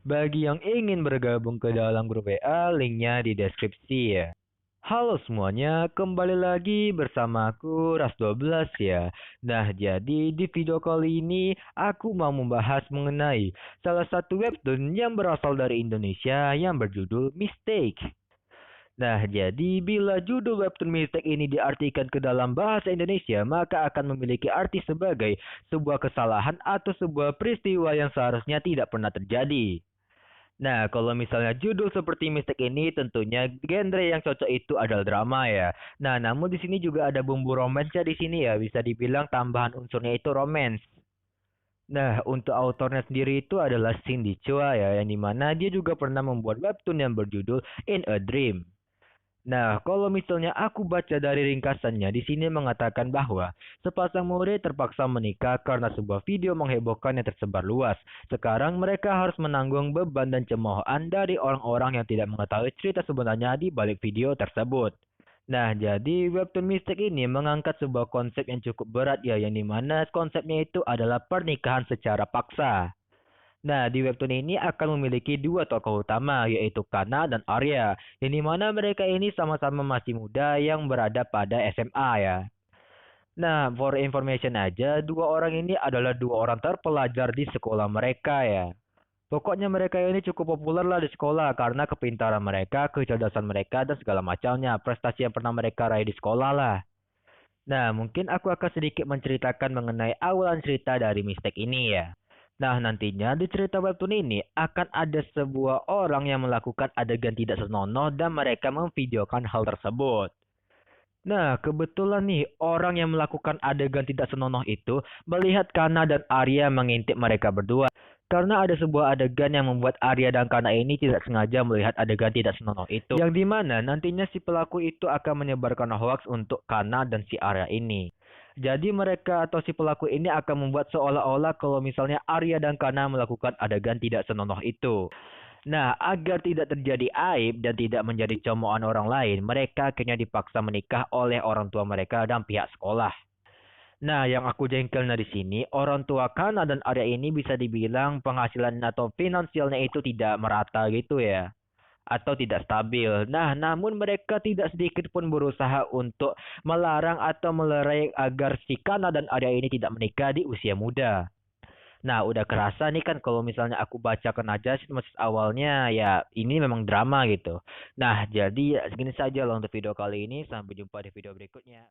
Bagi yang ingin bergabung ke dalam grup WA, linknya di deskripsi ya. Halo semuanya, kembali lagi bersama aku Ras12 ya. Nah, jadi di video kali ini aku mau membahas mengenai salah satu webtoon yang berasal dari Indonesia yang berjudul Mistake. Nah, jadi bila judul webtoon Mistake ini diartikan ke dalam bahasa Indonesia, maka akan memiliki arti sebagai sebuah kesalahan atau sebuah peristiwa yang seharusnya tidak pernah terjadi. Nah, kalau misalnya judul seperti Mistake ini tentunya genre yang cocok itu adalah drama ya. Nah, namun di sini juga ada bumbu romansnya di sini ya, bisa dibilang tambahan unsurnya itu romance. Nah, untuk autornya sendiri itu adalah Cindy Chua ya, yang dimana dia juga pernah membuat webtoon yang berjudul In a Dream. Nah, kalau misalnya aku baca dari ringkasannya, di sini mengatakan bahwa sepasang murid terpaksa menikah karena sebuah video menghebohkan yang tersebar luas. Sekarang mereka harus menanggung beban dan cemoohan dari orang-orang yang tidak mengetahui cerita sebenarnya di balik video tersebut. Nah, jadi webtoon Mystic ini mengangkat sebuah konsep yang cukup berat ya, yang dimana konsepnya itu adalah pernikahan secara paksa. Nah, di webtoon ini akan memiliki dua tokoh utama, yaitu Kana dan Arya, yang dimana mereka ini sama-sama masih muda yang berada pada SMA ya. Nah, for information aja, dua orang ini adalah dua orang terpelajar di sekolah mereka ya. Pokoknya mereka ini cukup populer lah di sekolah karena kepintaran mereka, kecerdasan mereka, dan segala macamnya. Prestasi yang pernah mereka raih di sekolah lah. Nah, mungkin aku akan sedikit menceritakan mengenai awalan cerita dari Mistake ini ya. Nah, nantinya di cerita webtoon ini akan ada sebuah orang yang melakukan adegan tidak senonoh dan mereka memvideokan hal tersebut. Nah, kebetulan nih orang yang melakukan adegan tidak senonoh itu melihat Kana dan Arya mengintip mereka berdua. Karena ada sebuah adegan yang membuat Arya dan Kana ini tidak sengaja melihat adegan tidak senonoh itu. Yang dimana nantinya si pelaku itu akan menyebarkan hoax untuk Kana dan si Arya ini. Jadi mereka atau si pelaku ini akan membuat seolah-olah kalau misalnya Arya dan Kana melakukan adegan tidak senonoh itu. Nah, agar tidak terjadi aib dan tidak menjadi cemoohan orang lain, mereka akhirnya dipaksa menikah oleh orang tua mereka dan pihak sekolah. Nah, yang aku jengkelnya di sini, orang tua Kana dan Arya ini bisa dibilang penghasilan atau finansialnya itu tidak merata gitu ya, atau tidak stabil. Nah, namun mereka tidak sedikit pun berusaha untuk melarang atau melerai agar si Kana dan Arya ini tidak menikah di usia muda. Nah, udah kerasa nih kan kalau misalnya aku bacakan aja sinopsis awalnya ya ini memang drama gitu. Nah, jadi segini saja loh untuk video kali ini. Sampai jumpa di video berikutnya.